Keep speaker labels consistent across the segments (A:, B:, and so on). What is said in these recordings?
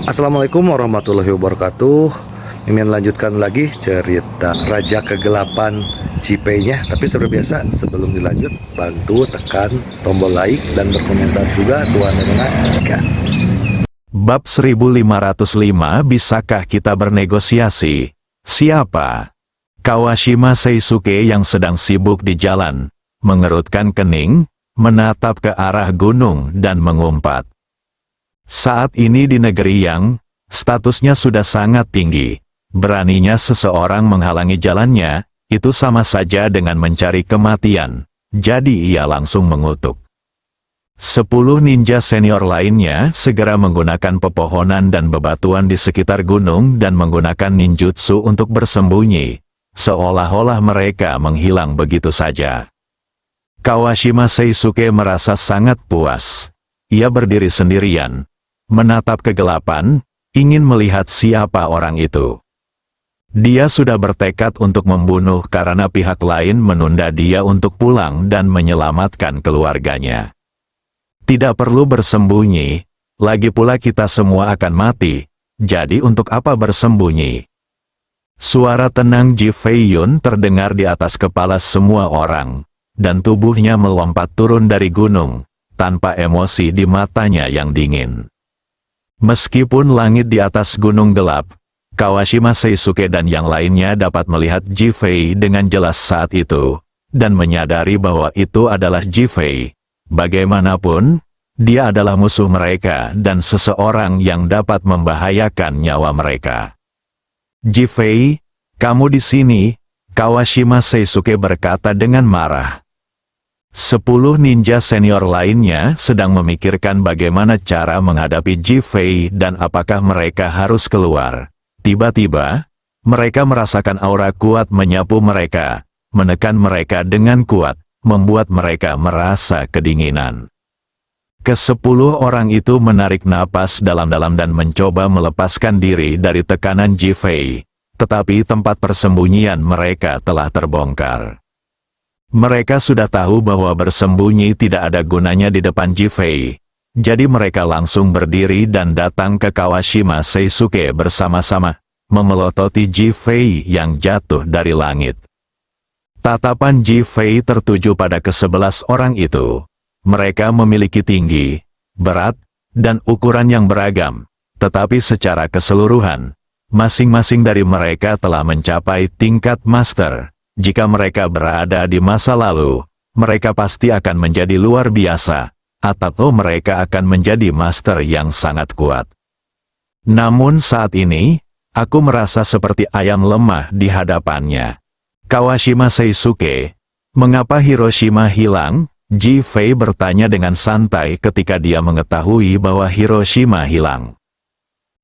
A: Assalamualaikum warahmatullahi wabarakatuh. Mimin lanjutkan lagi cerita Raja Kegelapan Cipenya. Tapi seperti biasa, sebelum dilanjut, bantu tekan tombol like dan berkomentar juga Tuan dengan gas.
B: Bab 1505. Bisakah kita bernegosiasi? Siapa? Kawashima Seisuke yang sedang sibuk di jalan, mengerutkan kening, menatap ke arah gunung dan mengumpat. Saat ini di negeri yang statusnya sudah sangat tinggi, beraninya seseorang menghalangi jalannya, itu sama saja dengan mencari kematian. Jadi ia langsung mengutuk. 10 ninja senior lainnya segera menggunakan pepohonan dan bebatuan di sekitar gunung dan menggunakan ninjutsu untuk bersembunyi, seolah-olah mereka menghilang begitu saja. Kawashima Seisuke merasa sangat puas. Ia berdiri sendirian, menatap kegelapan, ingin melihat siapa orang itu. Dia sudah bertekad untuk membunuh karena pihak lain menunda dia untuk pulang dan menyelamatkan keluarganya. Tidak perlu bersembunyi, lagi pula kita semua akan mati, jadi untuk apa bersembunyi? Suara tenang Ji Fei-yun terdengar di atas kepala semua orang, dan tubuhnya melompat turun dari gunung, tanpa emosi di matanya yang dingin. Meskipun langit di atas gunung gelap, Kawashima Seisuke dan yang lainnya dapat melihat Ji Fei dengan jelas saat itu, dan menyadari bahwa itu adalah Ji Fei. Bagaimanapun, dia adalah musuh mereka dan seseorang yang dapat membahayakan nyawa mereka. Ji Fei, kamu di sini, Kawashima Seisuke berkata dengan marah. 10 ninja senior lainnya sedang memikirkan bagaimana cara menghadapi Ji Fei dan apakah mereka harus keluar. Tiba-tiba, mereka merasakan aura kuat menyapu mereka, menekan mereka dengan kuat, membuat mereka merasa kedinginan. Ke-10 orang itu menarik napas dalam-dalam dan mencoba melepaskan diri dari tekanan Ji Fei, tetapi tempat persembunyian mereka telah terbongkar. Mereka sudah tahu bahwa bersembunyi tidak ada gunanya di depan Ji Fei, jadi mereka langsung berdiri dan datang ke Kawashima Seisuke bersama-sama, memelototi Ji Fei yang jatuh dari langit. Tatapan Ji Fei tertuju pada ke-11 orang itu. Mereka memiliki tinggi, berat, dan ukuran yang beragam, tetapi secara keseluruhan, masing-masing dari mereka telah mencapai tingkat master. Jika mereka berada di masa lalu, mereka pasti akan menjadi luar biasa, atau mereka akan menjadi master yang sangat kuat. Namun saat ini, aku merasa seperti ayam lemah di hadapannya. Kawashima Seisuke, mengapa Hiroshima hilang? Ji Fei bertanya dengan santai ketika dia mengetahui bahwa Hiroshima hilang.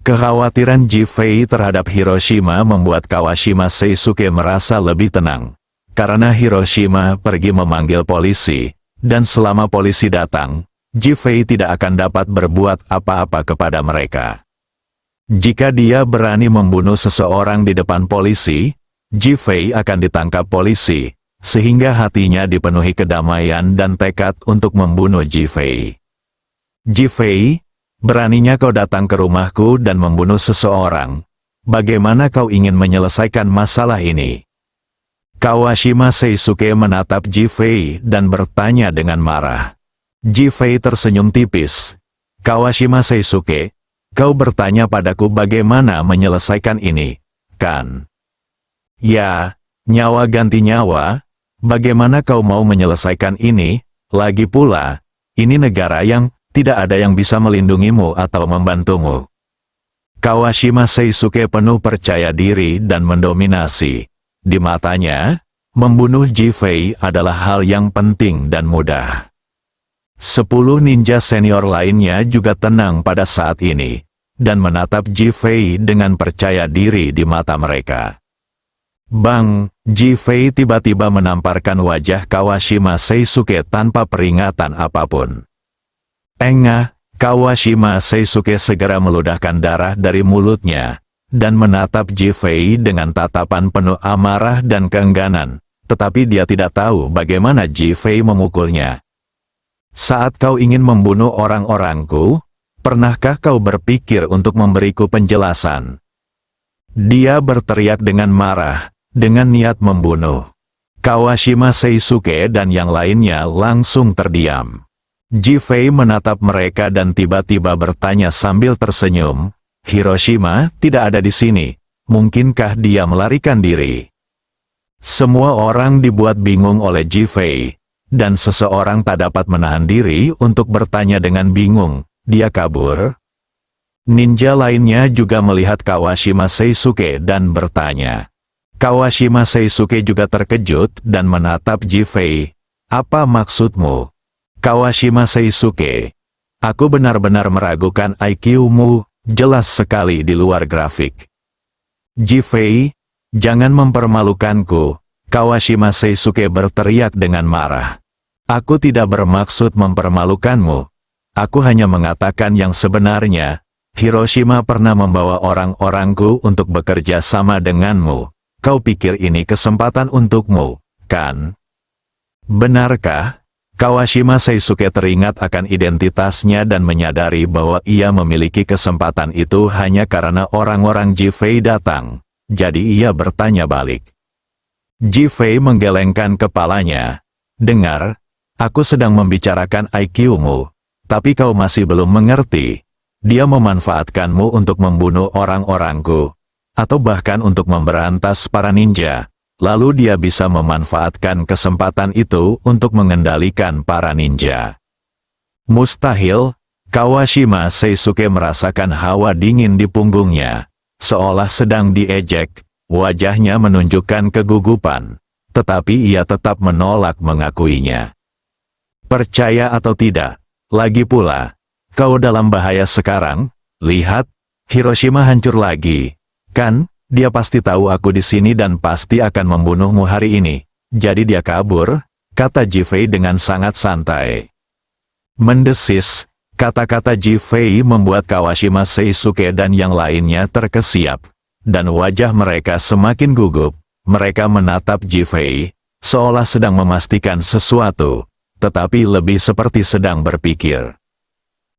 B: Kekhawatiran Ji Fei terhadap Hiroshima membuat Kawashima Seisuke merasa lebih tenang. Karena Hiroshima pergi memanggil polisi, dan selama polisi datang, Ji Fei tidak akan dapat berbuat apa-apa kepada mereka. Jika dia berani membunuh seseorang di depan polisi, Ji Fei akan ditangkap polisi, sehingga hatinya dipenuhi kedamaian dan tekad untuk membunuh Ji Fei. Ji Fei, beraninya kau datang ke rumahku dan membunuh seseorang. Bagaimana kau ingin menyelesaikan masalah ini? Kawashima Seisuke menatap Ji Fei dan bertanya dengan marah. Ji Fei tersenyum tipis. Kawashima Seisuke, kau bertanya padaku bagaimana menyelesaikan ini, kan? Ya, nyawa ganti nyawa. Bagaimana kau mau menyelesaikan ini? Lagi pula, ini negara yang tidak ada yang bisa melindungimu atau membantumu. Kawashima Seisuke penuh percaya diri dan mendominasi. Di matanya, membunuh Ji Fei adalah hal yang penting dan mudah. 10 ninja senior lainnya juga tenang pada saat ini, dan menatap Ji Fei dengan percaya diri di mata mereka. Bang, Ji Fei tiba-tiba menamparkan wajah Kawashima Seisuke tanpa peringatan apapun. Engah, Kawashima Seisuke segera meludahkan darah dari mulutnya, dan menatap Ji Fei dengan tatapan penuh amarah dan keengganan, tetapi dia tidak tahu bagaimana Ji Fei memukulnya. Saat kau ingin membunuh orang-orangku, Pernahkah kau berpikir untuk memberiku penjelasan? Dia berteriak dengan marah, dengan niat membunuh. Kawashima Seisuke dan yang lainnya langsung terdiam. Ji-Fei menatap mereka dan tiba-tiba bertanya sambil tersenyum, "Hiroshima tidak ada di sini. Mungkinkah dia melarikan diri?" Semua orang dibuat bingung oleh Ji-Fei, dan seseorang tak dapat menahan diri untuk bertanya dengan bingung, "Dia kabur?" Ninja lainnya juga melihat Kawashima Seisuke dan bertanya. Kawashima Seisuke juga terkejut dan menatap Ji-Fei. "Apa maksudmu?" "Kawashima Seisuke, aku benar-benar meragukan IQ-mu, jelas sekali di luar grafik." "Ji-Fei, jangan mempermalukanku," Kawashima Seisuke berteriak dengan marah. "Aku tidak bermaksud mempermalukanmu. Aku hanya mengatakan yang sebenarnya. Hiroshima pernah membawa orang-orangku untuk bekerja sama denganmu. Kau pikir ini kesempatan untukmu, kan?" "Benarkah?" Kawashima Seisuke teringat akan identitasnya dan menyadari bahwa ia memiliki kesempatan itu hanya karena orang-orang Ji-Fei datang. Jadi ia bertanya balik. Ji-Fei menggelengkan kepalanya. "Dengar, aku sedang membicarakan IQ-mu, tapi kau masih belum mengerti. Dia memanfaatkanmu untuk membunuh orang-orangku, atau bahkan untuk memberantas para ninja. Lalu dia bisa memanfaatkan kesempatan itu untuk mengendalikan para ninja." "Mustahil." Kawashima Seisuke merasakan hawa dingin di punggungnya, seolah sedang diejek. Wajahnya menunjukkan kegugupan, tetapi ia tetap menolak mengakuinya. "Percaya atau tidak, lagi pula, kau dalam bahaya sekarang. Lihat, Hiroshima hancur lagi, kan? Dia pasti tahu aku di sini dan pasti akan membunuhmu hari ini. Jadi dia kabur," kata Ji-Fei dengan sangat santai. Mendesis, kata-kata Ji-Fei membuat Kawashima Seisuke dan yang lainnya terkesiap, dan wajah mereka semakin gugup. Mereka menatap Ji-Fei, seolah sedang memastikan sesuatu, tetapi lebih seperti sedang berpikir.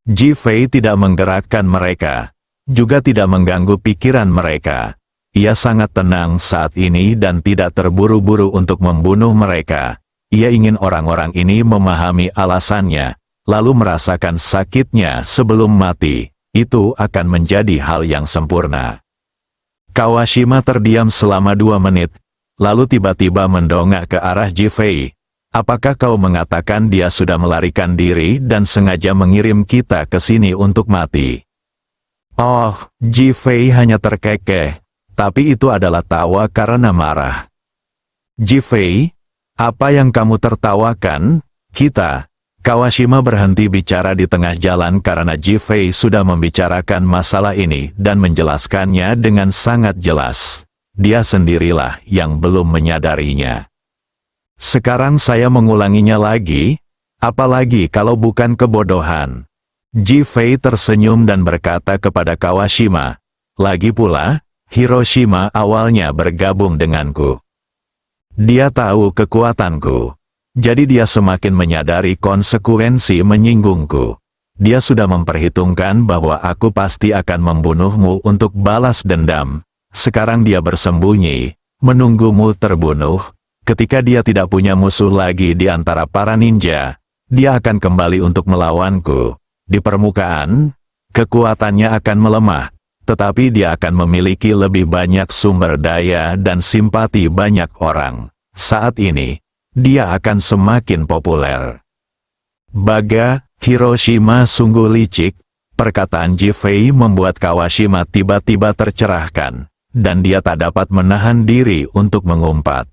B: Ji-Fei tidak menggerakkan mereka, juga tidak mengganggu pikiran mereka. Ia sangat tenang saat ini dan tidak terburu-buru untuk membunuh mereka. Ia ingin orang-orang ini memahami alasannya, lalu merasakan sakitnya sebelum mati. Itu akan menjadi hal yang sempurna. Kawashima terdiam selama 2 menit, lalu tiba-tiba mendongak ke arah Ji-Fei. "Apakah kau mengatakan dia sudah melarikan diri dan sengaja mengirim kita ke sini untuk mati?" Oh, Ji-Fei hanya terkekeh. Tapi itu adalah tawa karena marah. "Ji-Fei, apa yang kamu tertawakan? Kita?" Kawashima berhenti bicara di tengah jalan karena Ji-Fei sudah membicarakan masalah ini dan menjelaskannya dengan sangat jelas. Dia sendirilah yang belum menyadarinya. "Sekarang saya mengulanginya lagi, apalagi kalau bukan kebodohan." Ji-Fei tersenyum dan berkata kepada Kawashima, "Lagi pula, Hiroshima awalnya bergabung denganku. Dia tahu kekuatanku. Jadi dia semakin menyadari konsekuensi menyinggungku. Dia sudah memperhitungkan bahwa aku pasti akan membunuhmu untuk balas dendam. Sekarang dia bersembunyi, menunggumu terbunuh. Ketika dia tidak punya musuh lagi di antara para ninja, dia akan kembali untuk melawanku. Di permukaan, kekuatannya akan melemah. Tetapi dia akan memiliki lebih banyak sumber daya dan simpati banyak orang. Saat ini, dia akan semakin populer." "Baga, Hiroshima sungguh licik." Perkataan Ji-Fei membuat Kawashima tiba-tiba tercerahkan, dan dia tak dapat menahan diri untuk mengumpat.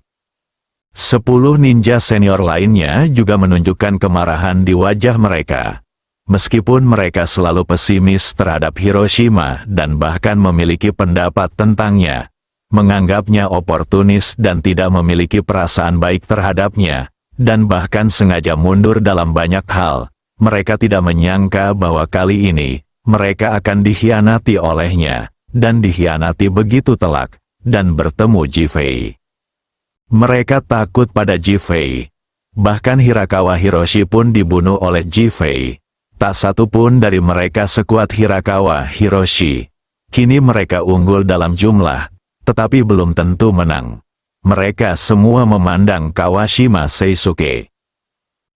B: 10 ninja senior lainnya juga menunjukkan kemarahan di wajah mereka. Meskipun mereka selalu pesimis terhadap Hiroshima dan bahkan memiliki pendapat tentangnya, menganggapnya oportunis dan tidak memiliki perasaan baik terhadapnya, dan bahkan sengaja mundur dalam banyak hal, mereka tidak menyangka bahwa kali ini, mereka akan dikhianati olehnya, dan dikhianati begitu telak, dan bertemu Ji-Fei. Mereka takut pada Ji-Fei. Bahkan Hirakawa Hiroshi pun dibunuh oleh Ji-Fei. Tak satu pun dari mereka sekuat Hirakawa Hiroshi. Kini mereka unggul dalam jumlah, tetapi belum tentu menang. Mereka semua memandang Kawashima Seisuke.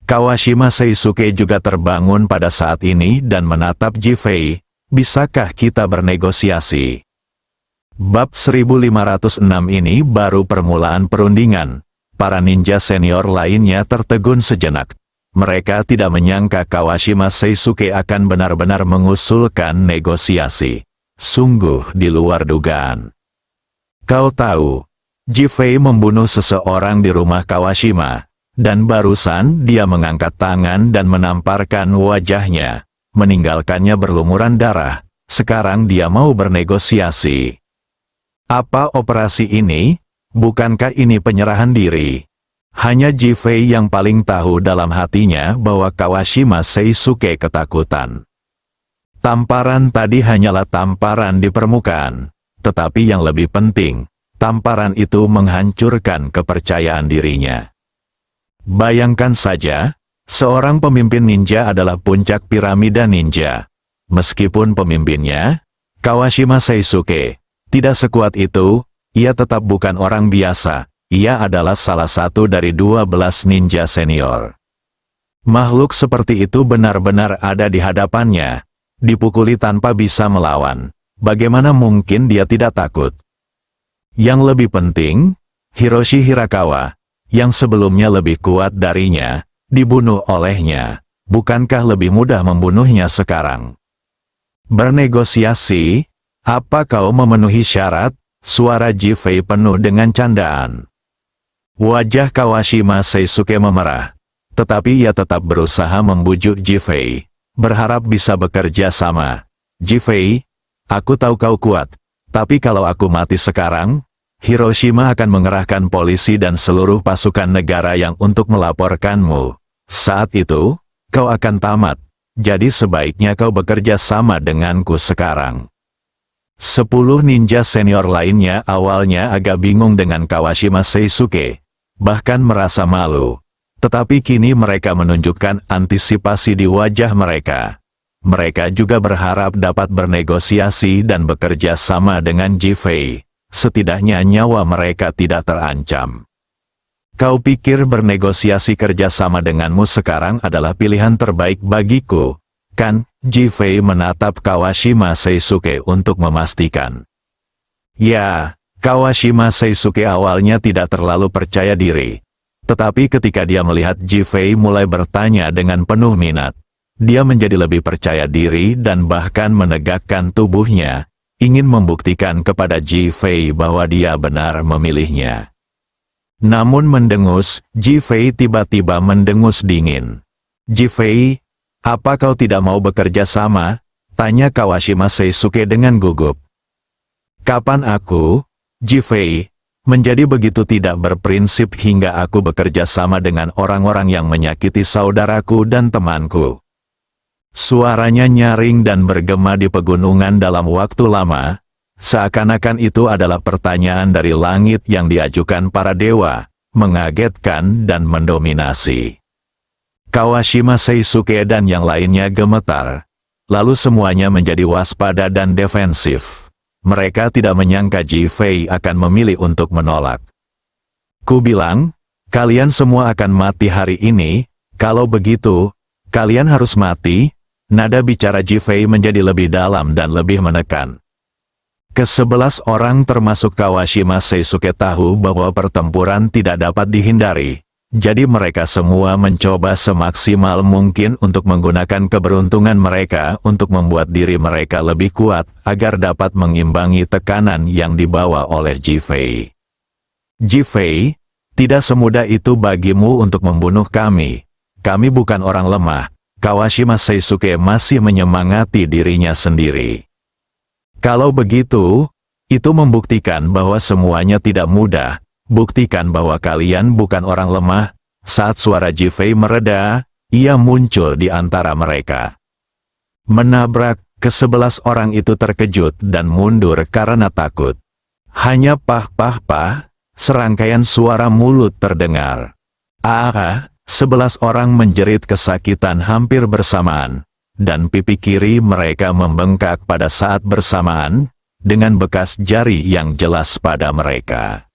B: Kawashima Seisuke juga terbangun pada saat ini dan menatap Jifei. Bisakah kita bernegosiasi? Bab 1506 ini baru permulaan perundingan. Para ninja senior lainnya tertegun sejenak. Mereka tidak menyangka Kawashima Seisuke akan benar-benar mengusulkan negosiasi. Sungguh di luar dugaan. Kau tahu, Jifei membunuh seseorang di rumah Kawashima, dan barusan dia mengangkat tangan dan menamparkan wajahnya, meninggalkannya berlumuran darah. Sekarang dia mau bernegosiasi. Apa operasi ini? Bukankah ini penyerahan diri? Hanya Jifei yang paling tahu dalam hatinya bahwa Kawashima Seisuke ketakutan. Tamparan tadi hanyalah tamparan di permukaan, tetapi yang lebih penting, tamparan itu menghancurkan kepercayaan dirinya. Bayangkan saja, seorang pemimpin ninja adalah puncak piramida ninja. Meskipun pemimpinnya, Kawashima Seisuke, tidak sekuat itu, ia tetap bukan orang biasa. Ia adalah salah satu dari 12 ninja senior. Makhluk seperti itu benar-benar ada di hadapannya. Dipukuli tanpa bisa melawan. Bagaimana mungkin dia tidak takut? Yang lebih penting, Hiroshi Hirakawa, yang sebelumnya lebih kuat darinya, dibunuh olehnya. Bukankah lebih mudah membunuhnya sekarang? Bernegosiasi? Apa kau memenuhi syarat? Suara Jifei penuh dengan candaan. Wajah Kawashima Seisuke memerah. Tetapi ia tetap berusaha membujuk Jifei. Berharap bisa bekerja sama. Jifei, aku tahu kau kuat. Tapi kalau aku mati sekarang, Hiroshima akan mengerahkan polisi dan seluruh pasukan negara yang untuk melaporkanmu. Saat itu, kau akan tamat. Jadi sebaiknya kau bekerja sama denganku sekarang. 10 ninja senior lainnya awalnya agak bingung dengan Kawashima Seisuke. Bahkan merasa malu. Tetapi kini mereka menunjukkan antisipasi di wajah mereka. Mereka juga berharap dapat bernegosiasi dan bekerja sama dengan Jifei. Setidaknya nyawa mereka tidak terancam. Kau pikir bernegosiasi kerjasama denganmu sekarang adalah pilihan terbaik bagiku, kan? Jifei menatap Kawashima Seisuke untuk memastikan. Ya, Kawashima Seisuke awalnya tidak terlalu percaya diri. Tetapi ketika dia melihat Jifei mulai bertanya dengan penuh minat, dia menjadi lebih percaya diri dan bahkan menegakkan tubuhnya, ingin membuktikan kepada Jifei bahwa dia benar memilihnya. Namun mendengus, Jifei tiba-tiba mendengus dingin. Jifei, apa kau tidak mau bekerja sama? Tanya Kawashima Seisuke dengan gugup. Kapan aku, Jifei, menjadi begitu tidak berprinsip hingga aku bekerja sama dengan orang-orang yang menyakiti saudaraku dan temanku? Suaranya nyaring dan bergema di pegunungan dalam waktu lama, seakan-akan itu adalah pertanyaan dari langit yang diajukan para dewa, mengagetkan dan mendominasi. Kawashima Seisuke dan yang lainnya gemetar, lalu semuanya menjadi waspada dan defensif. Mereka tidak menyangka Jifei akan memilih untuk menolak. Ku bilang, kalian semua akan mati hari ini, kalau begitu, kalian harus mati. Nada bicara Jifei menjadi lebih dalam dan lebih menekan. Ke-11 orang termasuk Kawashima Seisuke tahu bahwa pertempuran tidak dapat dihindari. Jadi mereka semua mencoba semaksimal mungkin untuk menggunakan keberuntungan mereka untuk membuat diri mereka lebih kuat, agar dapat mengimbangi tekanan yang dibawa oleh Jifei. Jifei, tidak semudah itu bagimu untuk membunuh kami. Kami bukan orang lemah. Kawashima Seisuke masih menyemangati dirinya sendiri. Kalau begitu, itu membuktikan bahwa semuanya tidak mudah. Buktikan bahwa kalian bukan orang lemah. Saat suara Jifei mereda, ia muncul di antara mereka. Menabrak, ke-11 orang itu terkejut dan mundur karena takut. Hanya pah-pah-pah, serangkaian suara mulut terdengar. 11 orang menjerit kesakitan hampir bersamaan. dan pipi kiri mereka membengkak pada saat bersamaan, dengan bekas jari yang jelas pada mereka.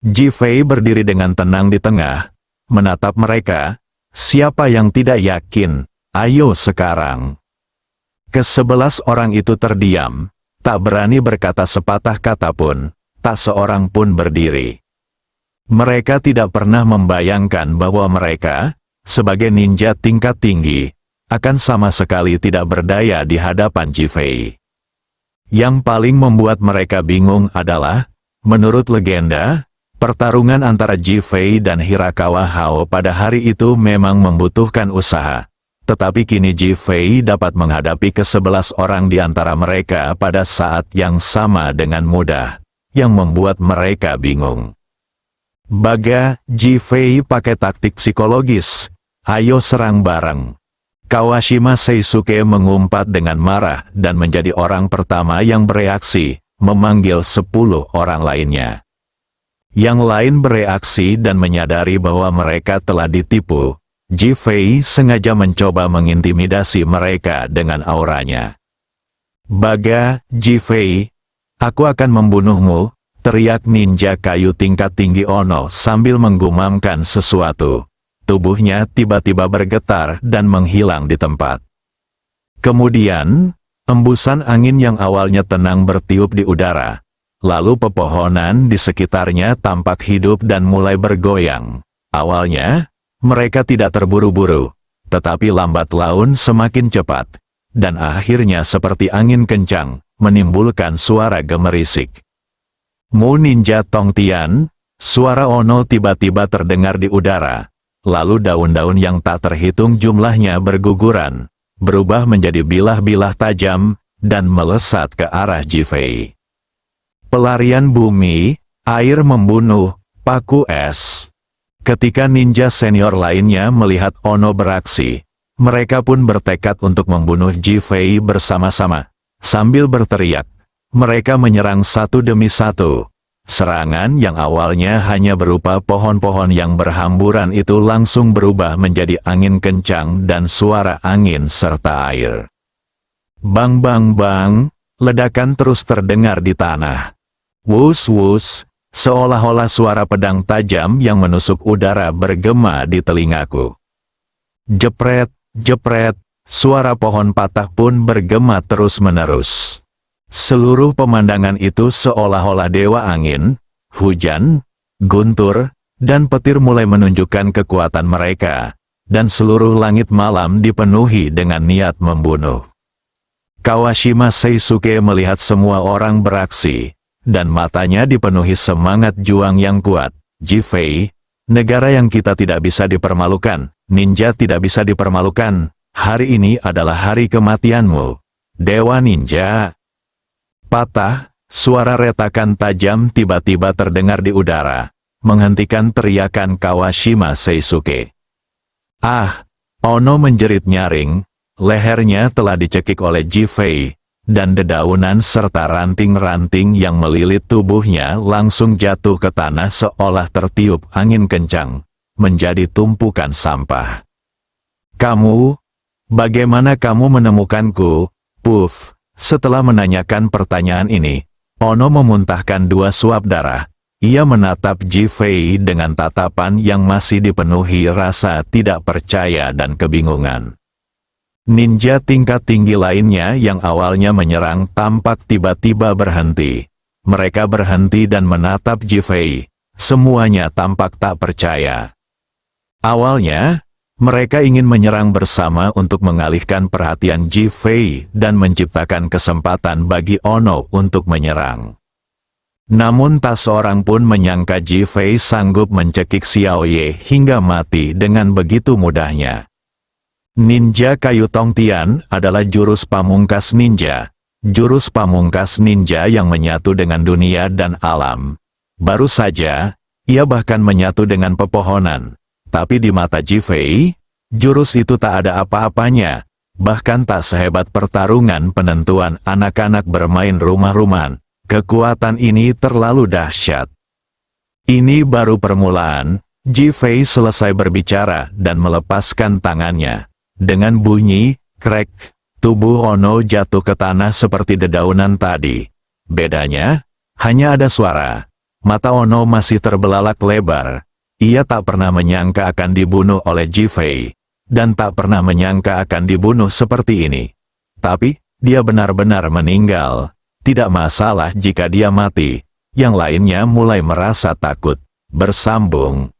B: Ji Fei berdiri dengan tenang di tengah, menatap mereka. Siapa yang tidak yakin? Ayo sekarang. Ke-11 orang itu terdiam, tak berani berkata sepatah kata pun, tak seorang pun berdiri. Mereka tidak pernah membayangkan bahwa mereka, sebagai ninja tingkat tinggi, akan sama sekali tidak berdaya di hadapan Ji Fei. Yang paling membuat mereka bingung adalah, menurut legenda, pertarungan antara Ji Fei dan Hirakawa Hao pada hari itu memang membutuhkan usaha. Tetapi kini Ji Fei dapat menghadapi ke-11 orang di antara mereka pada saat yang sama dengan mudah, yang membuat mereka bingung. Baga, Ji Fei pakai taktik psikologis. Ayo serang bareng. Kawashima Seisuke mengumpat dengan marah dan menjadi orang pertama yang bereaksi, memanggil 10 orang lainnya. Yang lain bereaksi dan menyadari bahwa mereka telah ditipu. Ji Fei sengaja mencoba mengintimidasi mereka dengan auranya. Baga, Ji Fei, aku akan membunuhmu, teriak ninja kayu tingkat tinggi Ono sambil menggumamkan sesuatu. Tubuhnya tiba-tiba bergetar dan menghilang di tempat. Kemudian, embusan angin yang awalnya tenang bertiup di udara. Lalu pepohonan di sekitarnya tampak hidup dan mulai bergoyang. Awalnya, mereka tidak terburu-buru, tetapi lambat laun semakin cepat. Dan akhirnya seperti angin kencang, menimbulkan suara gemerisik. Mu Ninja Tongtian, suara Ono tiba-tiba terdengar di udara. Lalu daun-daun yang tak terhitung jumlahnya berguguran, berubah menjadi bilah-bilah tajam, dan melesat ke arah Ji Fei. Pelarian bumi, air membunuh, paku es. Ketika ninja senior lainnya melihat Ono beraksi, mereka pun bertekad untuk membunuh Ji Fei bersama-sama. Sambil berteriak, mereka menyerang satu demi satu. Serangan yang awalnya hanya berupa pohon-pohon yang berhamburan itu langsung berubah menjadi angin kencang dan suara angin serta air. Bang bang bang, ledakan terus terdengar di tanah. Wus wus, seolah-olah suara pedang tajam yang menusuk udara bergema di telingaku. Jepret, jepret, suara pohon patah pun bergema terus-menerus. Seluruh pemandangan itu seolah-olah dewa angin, hujan, guntur, dan petir mulai menunjukkan kekuatan mereka, dan seluruh langit malam dipenuhi dengan niat membunuh. Kawashima Seisuke melihat semua orang beraksi, dan matanya dipenuhi semangat juang yang kuat. Ji Fei, negara yang kita tidak bisa dipermalukan, ninja tidak bisa dipermalukan, hari ini adalah hari kematianmu. Dewa Ninja. Patah, suara retakan tajam tiba-tiba terdengar di udara, menghentikan teriakan Kawashima Seisuke. Ah, Ono menjerit nyaring, lehernya telah dicekik oleh Ji Fei, dan dedaunan serta ranting-ranting yang melilit tubuhnya langsung jatuh ke tanah seolah tertiup angin kencang, menjadi tumpukan sampah. Kamu? Bagaimana kamu menemukanku? Puff. Setelah menanyakan pertanyaan ini, Ono memuntahkan 2 suap darah. Ia menatap Ji Fei dengan tatapan yang masih dipenuhi rasa tidak percaya dan kebingungan. Ninja tingkat tinggi lainnya yang awalnya menyerang tampak tiba-tiba berhenti. Mereka berhenti dan menatap Ji Fei. Semuanya tampak tak percaya. Awalnya, mereka ingin menyerang bersama untuk mengalihkan perhatian Ji Fei dan menciptakan kesempatan bagi Ono untuk menyerang. Namun tak seorang pun menyangka Ji Fei sanggup mencekik Xiao Ye hingga mati dengan begitu mudahnya. Ninja kayu Tongtian adalah jurus pamungkas ninja. Jurus pamungkas ninja yang menyatu dengan dunia dan alam. Baru saja, ia bahkan menyatu dengan pepohonan. Tapi di mata Ji Fei, jurus itu tak ada apa-apanya, bahkan tak sehebat pertarungan penentuan anak-anak bermain rumah-rumahan. Kekuatan ini terlalu dahsyat. Ini baru permulaan. Ji Fei selesai berbicara dan melepaskan tangannya. Dengan bunyi, Krek, tubuh Ono jatuh ke tanah seperti dedaunan tadi. Bedanya, hanya ada suara. Mata Ono masih terbelalak lebar. Ia tak pernah menyangka akan dibunuh oleh Ji-Fei, dan tak pernah menyangka akan dibunuh seperti ini. Tapi, dia benar-benar meninggal. Tidak masalah jika dia mati. Yang lainnya mulai merasa takut. Bersambung.